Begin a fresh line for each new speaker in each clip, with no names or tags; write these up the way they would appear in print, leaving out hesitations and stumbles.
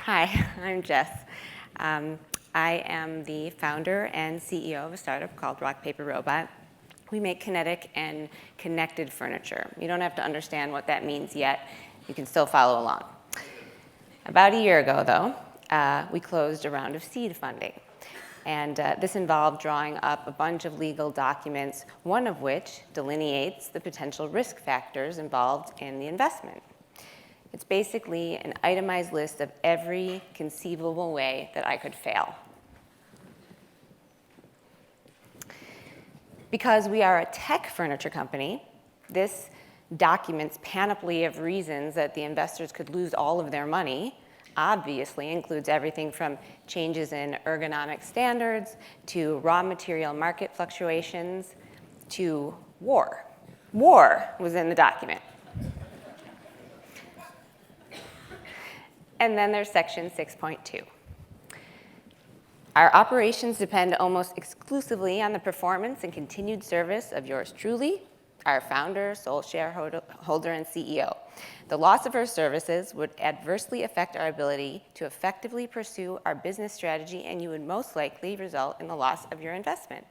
Hi, I'm Jess. I am the founder and CEO of a startup called Rock Paper Robot. We make kinetic and connected furniture. You don't have to understand what that means yet. You can still follow along. About a year ago, though, we closed a round of seed funding. And this involved drawing up a bunch of legal documents, one of which delineates the potential risk factors involved in the investment. It's basically an itemized list of every conceivable way that I could fail. Because we are a tech furniture company, this document's panoply of reasons that the investors could lose all of their money obviously includes everything from changes in ergonomic standards to raw material market fluctuations to war. War was in the document. And then there's section 6.2. Our operations depend almost exclusively on the performance and continued service of yours truly, our founder, sole shareholder, and CEO. The loss of our services would adversely affect our ability to effectively pursue our business strategy, and you would most likely result in the loss of your investment.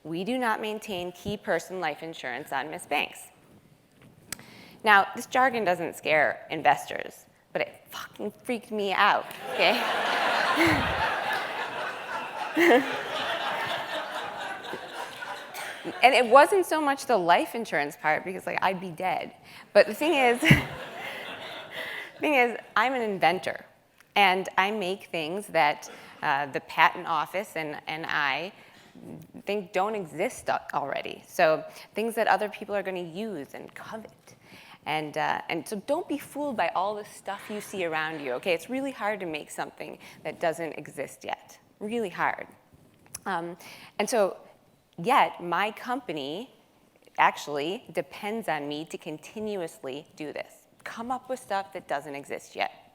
We do not maintain key person life insurance on Miss Banks. Now, this jargon doesn't scare investors, but it fucking freaked me out, okay? And it wasn't so much the life insurance part, because I'd be dead. But the thing is, I'm an inventor, and I make things that the patent office and I think don't exist already. So things that other people are going to use and covet. And so don't be fooled by all the stuff you see around you, okay? It's really hard to make something that doesn't exist yet. Really hard. And so, yet, my company actually depends on me to continuously do this. Come up with stuff that doesn't exist yet.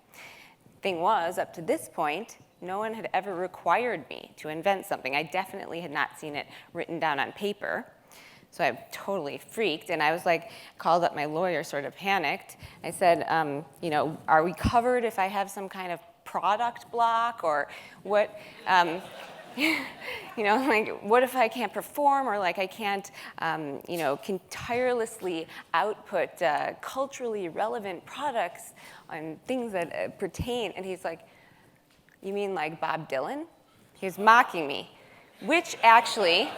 Thing was, up to this point, no one had ever required me to invent something. I definitely had not seen it written down on paper. So I totally freaked, and I was called up my lawyer, sort of panicked. I said, are we covered if I have some kind of product block, or what? What if I can't perform, or I can't, can tirelessly output culturally relevant products on things that pertain? And he's like, you mean like Bob Dylan? He was mocking me, which actually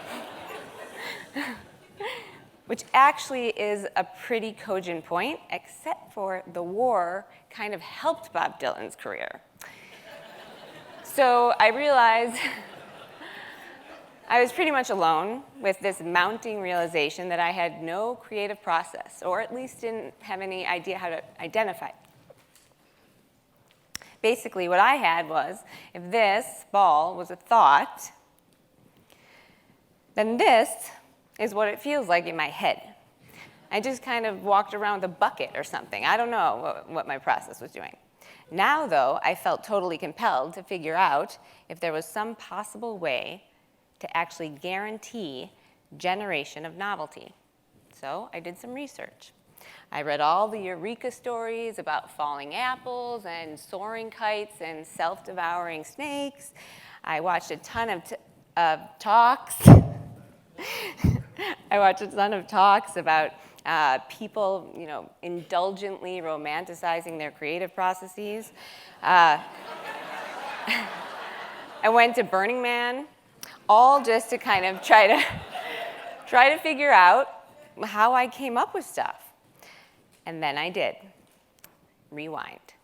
is a pretty cogent point, except for the war kind of helped Bob Dylan's career. So I realized I was pretty much alone with this mounting realization that I had no creative process, or at least didn't have any idea how to identify it. Basically, what I had was, if this ball was a thought, then this is what it feels like in my head. I just kind of walked around with a bucket or something. I don't know what my process was doing. Now, though, I felt totally compelled to figure out if there was some possible way to actually guarantee generation of novelty. So I did some research. I read all the eureka stories about falling apples and soaring kites and self-devouring snakes. I watched a ton of talks. I watched a ton of talks about people, indulgently romanticizing their creative processes. I went to Burning Man, all just to kind of try to figure out how I came up with stuff. And then I did. Rewind.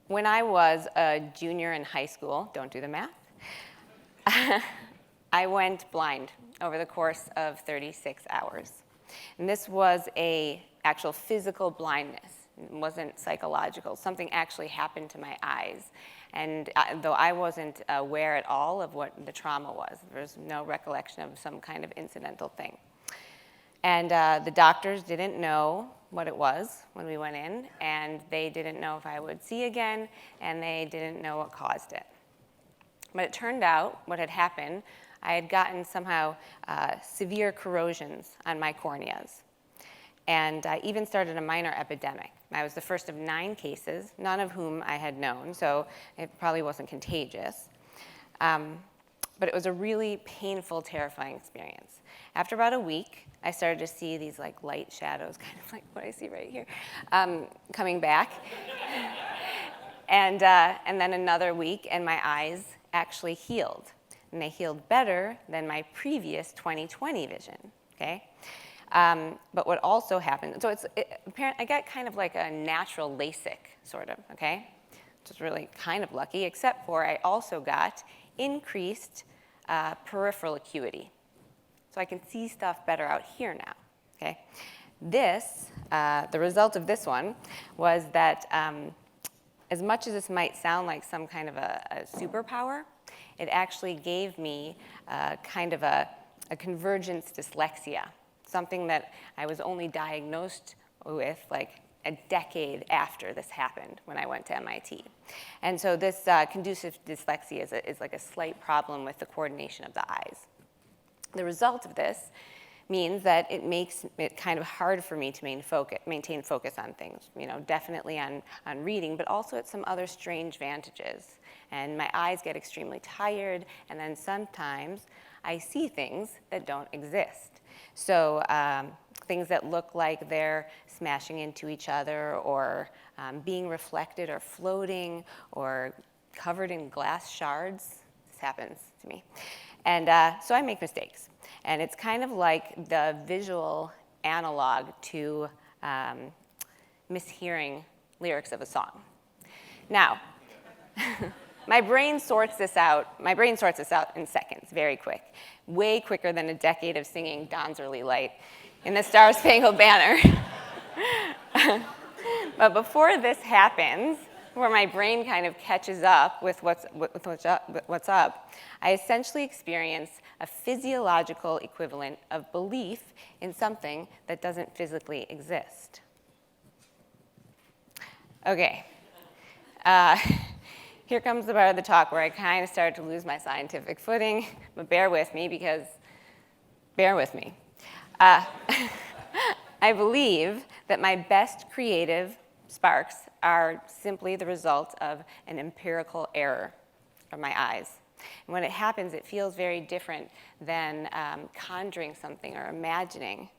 When I was a junior in high school, don't do the math, I went blind over the course of 36 hours. And this was an actual physical blindness. It wasn't psychological. Something actually happened to my eyes. And though I wasn't aware at all of what the trauma was, there was no recollection of some kind of incidental thing. And the doctors didn't know what it was when we went in, and they didn't know if I would see again, and they didn't know what caused it. But it turned out what had happened, I had gotten somehow severe corrosions on my corneas. And I even started a minor epidemic. I was the first of 9 cases, none of whom I had known, so it probably wasn't contagious. But it was a really painful, terrifying experience. After about a week, I started to see these like light shadows, kind of like what I see right here, coming back. And then another week, and my eyes actually healed. And they healed better than my previous 20/20 vision, okay? But what also happened, so I got kind of like a natural LASIK, sort of, okay? Which was really kind of lucky, except for I also got increased peripheral acuity. So I can see stuff better out here now, okay? The result of this one was that as much as this might sound like some kind of a superpower, it actually gave me kind of a convergence dyslexia, something that I was only diagnosed with like a decade after this happened when I went to MIT. And so this conducive dyslexia is like a slight problem with the coordination of the eyes. The result of this means that it makes it kind of hard for me to maintain focus on things, definitely on reading, but also at some other strange vantages. And my eyes get extremely tired, and then sometimes I see things that don't exist. So things that look like they're smashing into each other, or being reflected or floating, or covered in glass shards. This happens to me. And so I make mistakes. And it's kind of like the visual analog to mishearing lyrics of a song. Now, my brain sorts this out in seconds, very quick, way quicker than a decade of singing Don's Early Light in the Star-Spangled Banner. But before this happens, where my brain kind of catches up with what's up, I essentially experience a physiological equivalent of belief in something that doesn't physically exist. Okay. Here comes the part of the talk where I kind of started to lose my scientific footing, but bear with me. I believe that my best creative sparks are simply the result of an empirical error of my eyes. And when it happens, it feels very different than conjuring something or imagining.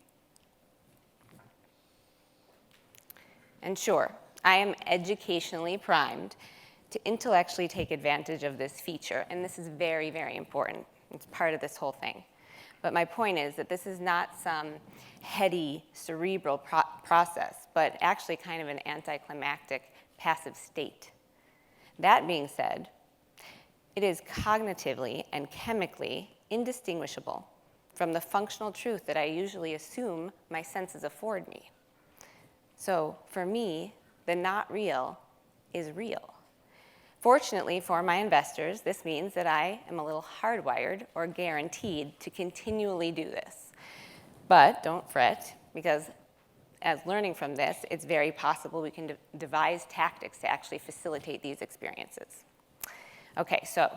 And sure, I am educationally primed to intellectually take advantage of this feature, and this is very, very important. It's part of this whole thing. But my point is that this is not some heady, cerebral process, but actually kind of an anticlimactic, passive state. That being said, it is cognitively and chemically indistinguishable from the functional truth that I usually assume my senses afford me. So for me, the not real is real. Fortunately for my investors, this means that I am a little hardwired or guaranteed to continually do this. But don't fret, because as learning from this, it's very possible we can devise tactics to actually facilitate these experiences. Okay, so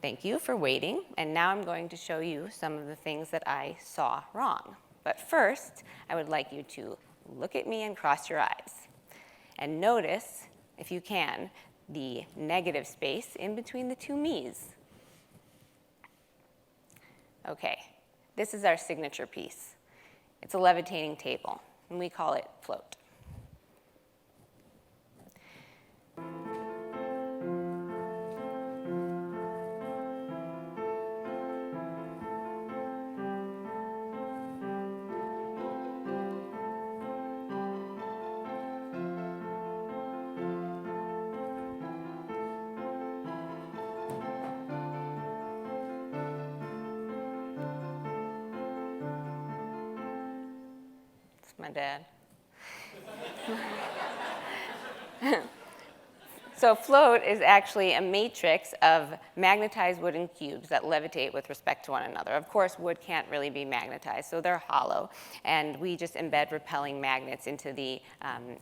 thank you for waiting, and now I'm going to show you some of the things that I saw wrong. But first, I would like you to look at me and cross your eyes. And notice, if you can, the negative space in between the two me's. Okay, this is our signature piece. It's a levitating table, and we call it float. My dad. So float is actually a matrix of magnetized wooden cubes that levitate with respect to one another. Of course, wood can't really be magnetized, so they're hollow, and we just embed repelling magnets into the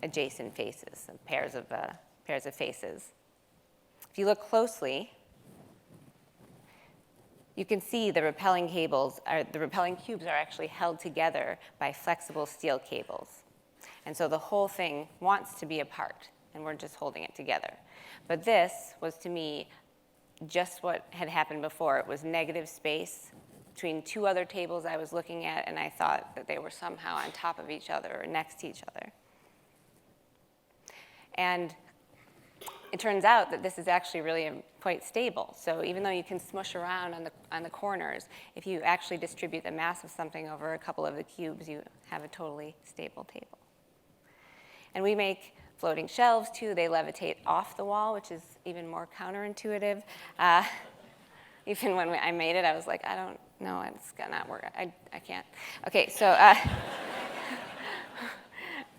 adjacent faces, pairs of faces. If you look closely, you can see the repelling cubes are actually held together by flexible steel cables. And so the whole thing wants to be apart, and we're just holding it together. But this was, to me, just what had happened before. It was negative space between two other tables I was looking at, and I thought that they were somehow on top of each other or next to each other. And it turns out that this is actually really quite stable. So even though you can smush around on the corners, if you actually distribute the mass of something over a couple of the cubes, you have a totally stable table. And we make floating shelves, too. They levitate off the wall, which is even more counterintuitive. Even when I made it, I was like, I don't know, it's gonna not work. I can't. Okay, so,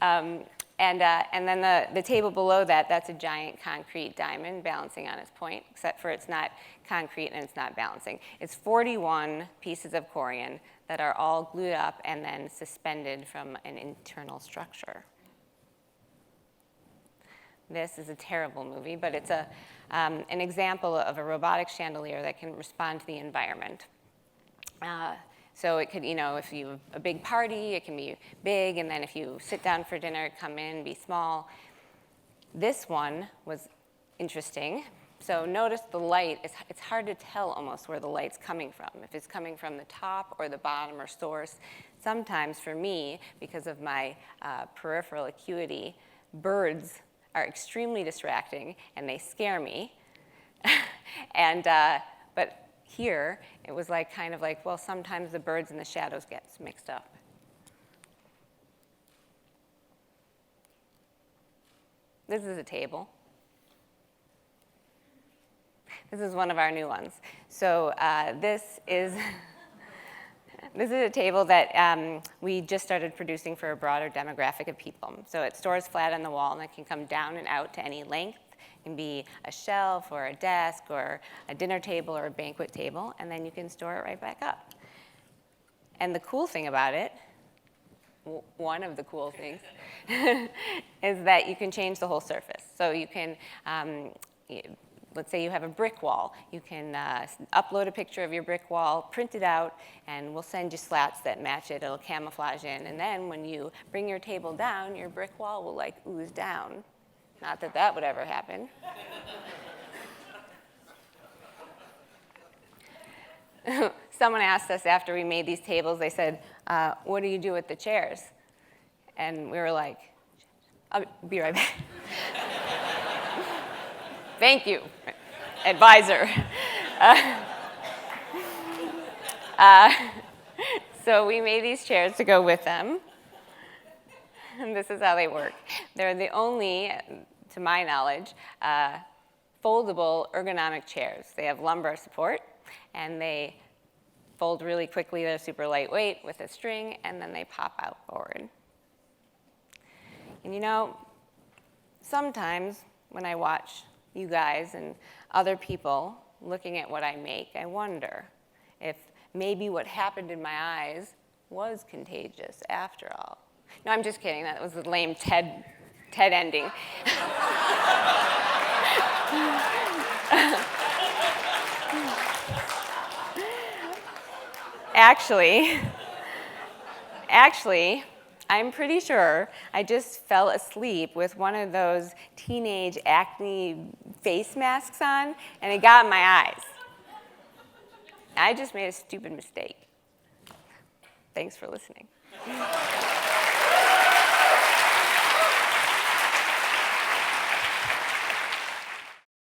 and then the table below that, that's a giant concrete diamond balancing on its point, except for it's not concrete and it's not balancing. It's 41 pieces of corian that are all glued up and then suspended from an internal structure. This is a terrible movie, but it's an example of a robotic chandelier that can respond to the environment. So it could, if you have a big party, it can be big, and then if you sit down for dinner, come in, be small. This one was interesting. So notice the light, it's hard to tell almost where the light's coming from, if it's coming from the top or the bottom or source. Sometimes for me, because of my peripheral acuity, birds are extremely distracting and they scare me. But here, it was kind of like, well, sometimes the birds and the shadows get mixed up. This is a table. This is one of our new ones. So this is a table that we just started producing for a broader demographic of people. So it stores flat on the wall, and it can come down and out to any length. It can be a shelf or a desk or a dinner table or a banquet table, and then you can store it right back up. And the cool thing about it, one of the cool things, is that you can change the whole surface. So you can, let's say you have a brick wall. You can upload a picture of your brick wall, print it out, and we'll send you slats that match it. It'll camouflage in. And then when you bring your table down, your brick wall will ooze down. Not that that would ever happen. Someone asked us after we made these tables, they said, what do you do with the chairs? And we were like, I'll be right back. Thank you, advisor. So we made these chairs to go with them. And this is how they work. They're the only, to my knowledge, foldable ergonomic chairs. They have lumbar support, and they fold really quickly. They're super lightweight with a string, and then they pop out forward. And sometimes when I watch you guys and other people looking at what I make, I wonder if maybe what happened in my eyes was contagious after all. No, I'm just kidding. That was a lame TED ending. Actually, I'm pretty sure I just fell asleep with one of those teenage acne face masks on, and it got in my eyes. I just made a stupid mistake. Thanks for listening.